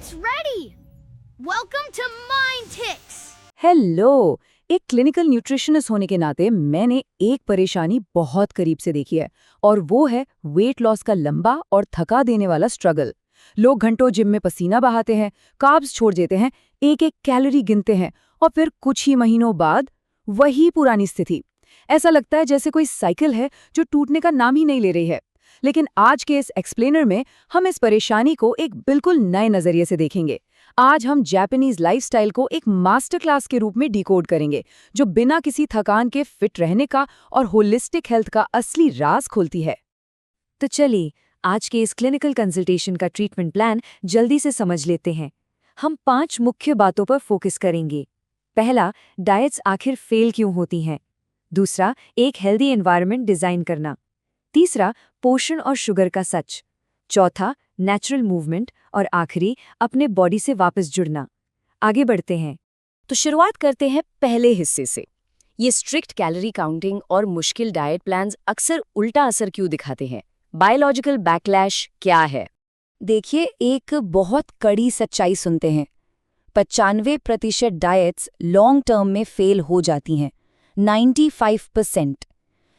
It's ready! Welcome to Mind Ticks! Hello. एक clinical nutritionist होने के नाते मैंने एक परेशानी बहुत करीब से देखी है और वो है वेट लॉस का लंबा और थका देने वाला स्ट्रगल। लोग घंटों जिम में पसीना बहाते हैं, कार्ब्स छोड़ देते हैं, एक एक कैलोरी गिनते हैं और फिर कुछ ही महीनों बाद वही पुरानी स्थिति। ऐसा लगता है जैसे कोई साइकिल है जो टूटने का नाम ही नहीं ले रही है। लेकिन आज के इस एक्सप्लेनर में हम इस परेशानी को एक बिल्कुल नए नजरिए से देखेंगे। आज हम जापानीज लाइफस्टाइल को एक मास्टर क्लास के रूप में डिकोड करेंगे, जो बिना किसी थकान के फिट रहने का और होलिस्टिक हेल्थ का असली राज खोलती है। तो चलिए आज के इस क्लिनिकल कंसल्टेशन का ट्रीटमेंट प्लान जल्दी से समझ लेते हैं। हम 5 मुख्य बातों पर फोकस करेंगे। पहला, डाइट्स आखिर फेल क्यों होती हैं। दूसरा, एक हेल्दी एनवायरनमेंट डिजाइन करना। तीसरा, पोषण और शुगर का सच। चौथा, नेचुरल मूवमेंट। और आखिरी, अपने बॉडी से वापस जुड़ना। आगे बढ़ते हैं। तो शुरुआत करते हैं पहले हिस्से से। ये स्ट्रिक्ट कैलोरी काउंटिंग और मुश्किल डाइट प्लान्स अक्सर उल्टा असर क्यों दिखाते हैं? बायोलॉजिकल बैकलैश क्या है? देखिए, एक बहुत कड़ी सच्चाई सुनते हैं। 95% डाइट्स लॉन्ग टर्म में फेल हो जाती हैं। 95%।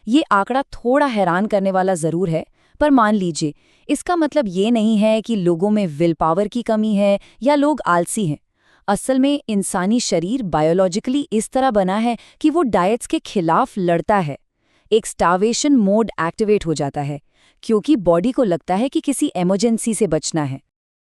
ये आंकड़ा थोड़ा हैरान करने वाला जरूर है, पर मान लीजिए इसका मतलब ये नहीं है कि लोगों में विल पावर की कमी है या लोग आलसी हैं। असल में इंसानी शरीर बायोलॉजिकली इस तरह बना है कि वो डाइट्स के खिलाफ लड़ता है। एक स्टार्वेशन मोड एक्टिवेट हो जाता है क्योंकि बॉडी को लगता है कि किसी इमरजेंसी से बचना है।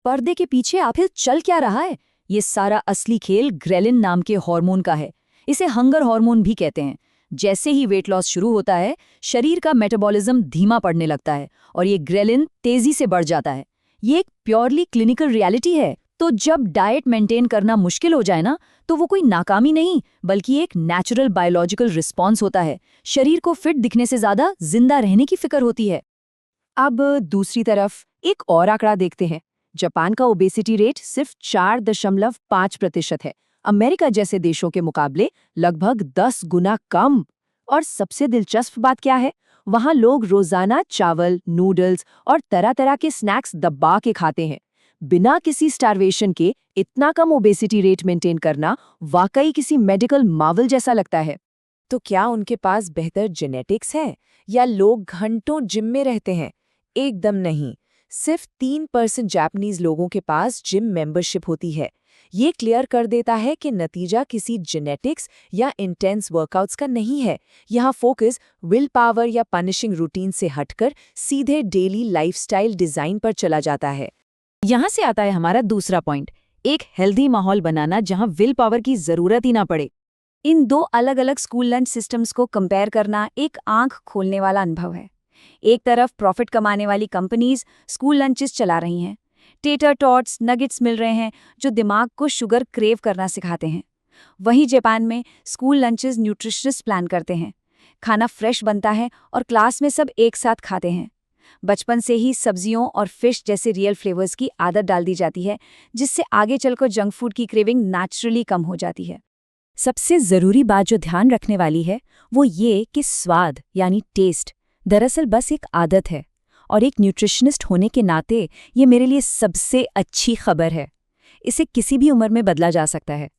पर्दे के पीछे आखिर चल क्या रहा है? ये सारा असली खेल ग्रेलिन नाम के हार्मोन का है। इसे हंगर हार्मोन भी कहते हैं। जैसे ही वेट लॉस शुरू होता है, शरीर का मेटाबॉलिज्म धीमा पड़ने लगता है और ये ग्रेलिन तेजी से बढ़ जाता है। ये एक प्योरली क्लिनिकल रियलिटी है। तो जब डाइट मेंटेन करना मुश्किल हो जाए ना, तो वो कोई नाकामी नहीं बल्कि एक नेचुरल बायोलॉजिकल रिस्पॉन्स होता है। शरीर को फिट दिखने से ज्यादा जिंदा रहने की फिक्र होती है। अब दूसरी तरफ एक और आंकड़ा देखते हैं। जापान का ओबेसिटी रेट सिर्फ 4.5% है। अमेरिका जैसे देशों के मुकाबले लगभग 10 गुना कम। और सबसे दिलचस्प बात क्या है? वहाँ लोग रोजाना चावल, नूडल्स और तरह तरह के स्नैक्स दबा के खाते हैं। बिना किसी स्टार्वेशन के इतना कम ओबेसिटी रेट मेंटेन करना वाकई किसी मेडिकल मार्वल जैसा लगता है। तो क्या उनके पास बेहतर जेनेटिक्स है या लोग घंटों जिम में रहते हैं? एकदम नहीं। सिर्फ 3% जापानीज लोगों के पास जिम मेंबरशिप होती है। ये क्लियर कर देता है कि नतीजा किसी जेनेटिक्स या इंटेंस वर्कआउट्स का नहीं है। यहाँ फोकस विल पावर या पनिशिंग रूटीन से हटकर सीधे डेली लाइफस्टाइल डिजाइन पर चला जाता है। यहाँ से आता है हमारा दूसरा पॉइंट, एक हेल्दी माहौल बनाना जहाँ विल पावर की जरूरत ही ना पड़े। इन दो अलग अलग स्कूल लंच सिस्टम्स को कंपेयर करना एक आंख खोलने वाला अनुभव है। एक तरफ प्रॉफिट कमाने वाली कंपनीज स्कूल लंचेस चला रही हैं। टेटर टॉट्स, नगेट्स मिल रहे हैं जो दिमाग को शुगर क्रेव करना सिखाते हैं। वहीं जापान में स्कूल लंचेस न्यूट्रिशनिस्ट प्लान करते हैं। खाना फ्रेश बनता है और क्लास में सब एक साथ खाते हैं। बचपन से ही सब्जियों और फिश जैसे रियल फ्लेवर्स की आदत डाल दी जाती है, जिससे आगे चलकर जंक फूड की क्रेविंग नेचुरली कम हो जाती है। सबसे ज़रूरी बात जो ध्यान रखने वाली है वो ये कि स्वाद यानी टेस्ट दरअसल बस एक आदत है, और एक न्यूट्रिशनिस्ट होने के नाते ये मेरे लिए सबसे अच्छी खबर है। इसे किसी भी उम्र में बदला जा सकता है।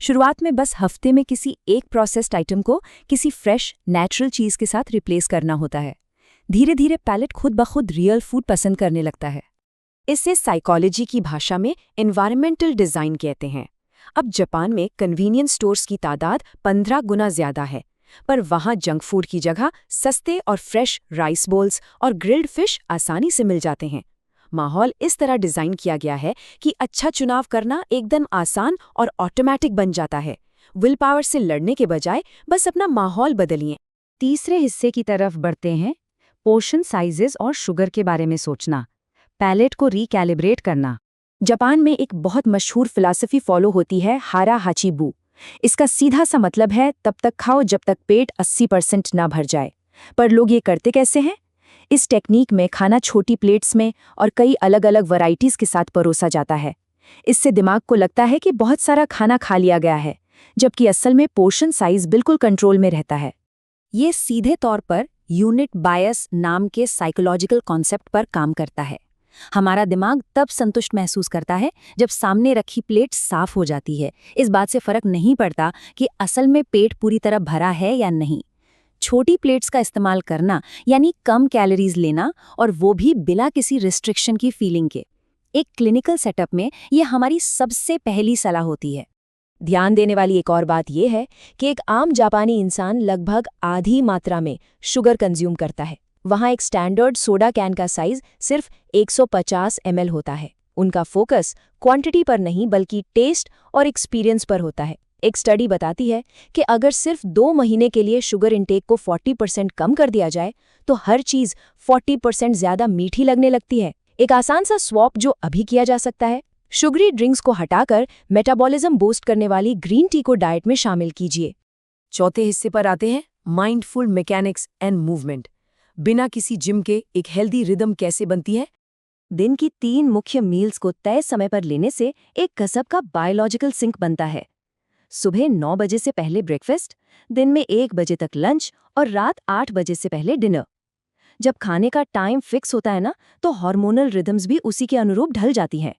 शुरुआत में बस हफ्ते में किसी एक प्रोसेस्ड आइटम को किसी फ्रेश नेचुरल चीज़ के साथ रिप्लेस करना होता है। धीरे धीरे पैलेट खुद ब खुद रियल फूड पसंद करने लगता है। इसे साइकोलॉजी की भाषा में एनवायरमेंटल डिज़ाइन कहते हैं। अब जापान में कन्वीनियंस स्टोर्स की तादाद 15 गुना ज़्यादा है, पर वहाँ जंक फूड की जगह सस्ते और फ्रेश राइस बोल्स और ग्रिल्ड फिश आसानी से मिल जाते हैं। माहौल इस तरह डिज़ाइन किया गया है कि अच्छा चुनाव करना एकदम आसान और ऑटोमेटिक बन जाता है। विल पावर से लड़ने के बजाय बस अपना माहौल बदलिए। तीसरे हिस्से की तरफ बढ़ते हैं। पोर्शन साइजेस और शुगर के बारे में सोचना, पैलेट को रिकैलिब्रेट करना। जापान में एक बहुत मशहूर फिलॉसफी फॉलो होती है, हारा हाचिबू। इसका सीधा सा मतलब है तब तक खाओ जब तक पेट 80% ना भर जाए। पर लोग ये करते कैसे हैं? इस टेक्निक में खाना छोटी प्लेट्स में और कई अलग अलग वैरायटीज के साथ परोसा जाता है। इससे दिमाग को लगता है कि बहुत सारा खाना खा लिया गया है, जबकि असल में पोर्शन साइज बिल्कुल कंट्रोल में रहता है। ये सीधे तौर पर यूनिट बायस नाम के साइकोलॉजिकल कॉन्सेप्ट पर काम करता है। हमारा दिमाग तब संतुष्ट महसूस करता है जब सामने रखी प्लेट साफ हो जाती है। इस बात से फर्क नहीं पड़ता कि असल में पेट पूरी तरह भरा है या नहीं। छोटी प्लेट्स का इस्तेमाल करना यानी कम कैलोरीज लेना, और वो भी बिना किसी रिस्ट्रिक्शन की फीलिंग के। एक क्लिनिकल सेटअप में ये हमारी सबसे पहली सलाह होती है। ध्यान देने वाली एक और बात यह है कि एक आम जापानी इंसान लगभग आधी मात्रा में शुगर कंज्यूम करता है। वहाँ एक स्टैंडर्ड सोडा कैन का साइज सिर्फ 150 ml होता है। उनका फोकस क्वांटिटी पर नहीं बल्कि टेस्ट और एक्सपीरियंस पर होता है। एक स्टडी बताती है कि अगर सिर्फ 2 महीने के लिए शुगर इंटेक को 40% कम कर दिया जाए तो हर चीज़ 40% ज़्यादा मीठी लगने लगती है। एक आसान सा स्वॉप जो अभी किया जा सकता है, शुगरी ड्रिंक्स को हटाकर मेटाबॉलिज्म बूस्ट करने वाली ग्रीन टी को डाइट में शामिल कीजिए। चौथे हिस्से पर आते हैं माइंडफुल मैकेनिक्स एंड मूवमेंट। बिना किसी जिम के एक हेल्दी रिदम कैसे बनती है? दिन की 3 मुख्य मील्स को तय समय पर लेने से एक गजब का बायोलॉजिकल सिंक बनता है। सुबह 9 बजे से पहले ब्रेकफास्ट, दिन में 1 बजे तक लंच और रात 8 बजे से पहले डिनर। जब खाने का टाइम फिक्स होता है ना, तो हार्मोनल रिदम्स भी उसी के अनुरूप ढल जाती हैं।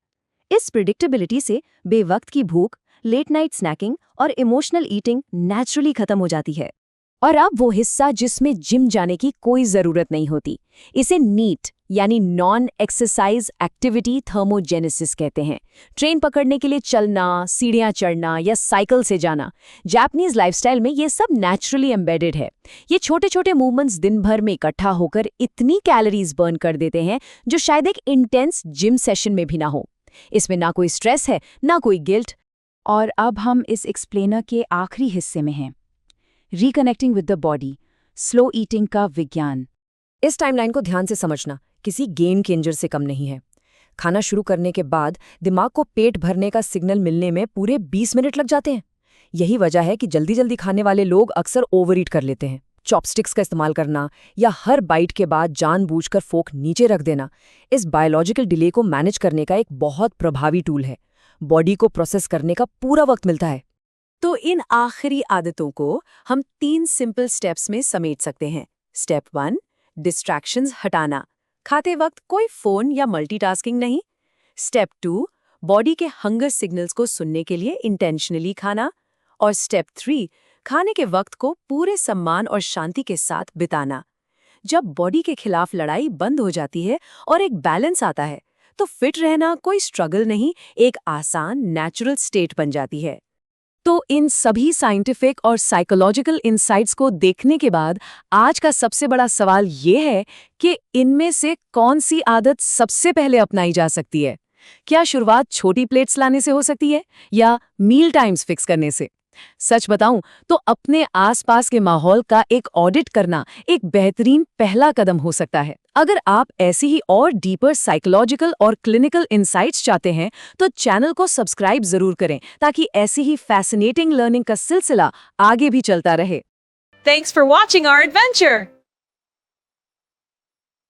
इस प्रिडिक्टेबिलिटी से बेवक्त की भूख, लेट नाइट स्नैकिंग और इमोशनल ईटिंग नेचुरली खत्म हो जाती है। और अब वो हिस्सा जिसमें जिम जाने की कोई जरूरत नहीं होती। इसे नीट यानी नॉन एक्सरसाइज एक्टिविटी थर्मोजेनेसिस कहते हैं। ट्रेन पकड़ने के लिए चलना, सीढ़ियां चढ़ना या साइकिल से जाना, जापानीज लाइफस्टाइल में ये सब नेचुरली एम्बेडेड है। ये छोटे छोटे मूवमेंट्स दिन भर में इकट्ठा होकर इतनी कैलोरीज बर्न कर देते हैं जो शायद एक इंटेंस जिम सेशन में भी ना हो। इसमें ना कोई स्ट्रेस है, ना कोई गिल्ट। और अब हम इस एक्सप्लेनर के आखिरी हिस्से में हैं, reconnecting with the body, slow eating का विज्ञान। इस टाइमलाइन को ध्यान से समझना किसी गेम चेंजर से कम नहीं है। खाना शुरू करने के बाद दिमाग को पेट भरने का सिग्नल मिलने में पूरे 20 मिनट लग जाते हैं। यही वजह है कि जल्दी जल्दी खाने वाले लोग अक्सर ओवर ईट कर लेते हैं। चॉपस्टिक्स का इस्तेमाल करना या हर बाइट के बाद जानबूझकर फोक नीचे रख देना इस बायोलॉजिकल डिले को मैनेज करने का एक बहुत प्रभावी टूल है। बॉडी को प्रोसेस करने का पूरा वक्त मिलता है। तो इन आखिरी आदतों को हम 3 सिंपल स्टेप्स में समेट सकते हैं। स्टेप 1, डिस्ट्रैक्शंस हटाना। खाते वक्त कोई फोन या मल्टीटास्किंग नहीं। स्टेप 2, बॉडी के हंगर सिग्नल्स को सुनने के लिए इंटेंशनली खाना। और स्टेप 3, खाने के वक्त को पूरे सम्मान और शांति के साथ बिताना। जब बॉडी के खिलाफ लड़ाई बंद हो जाती है और एक बैलेंस आता है, तो फिट रहना कोई स्ट्रगल नहीं, एक आसान नेचुरल स्टेट बन जाती है। तो इन सभी साइंटिफिक और साइकोलॉजिकल इंसाइट्स को देखने के बाद आज का सबसे बड़ा सवाल ये है कि इनमें से कौन सी आदत सबसे पहले अपनाई जा सकती है? क्या शुरुआत छोटी प्लेट्स लाने से हो सकती है या मील टाइम्स फिक्स करने से? सच बताऊं तो अपने आसपास के माहौल का एक ऑडिट करना एक बेहतरीन पहला कदम हो सकता है। अगर आप ऐसी ही और डीपर साइकोलॉजिकल और क्लिनिकल इंसाइट्स चाहते हैं तो चैनल को सब्सक्राइब जरूर करें ताकि ऐसी ही फैसिनेटिंग लर्निंग का सिलसिला आगे भी चलता रहे। Thanks for watching our adventure!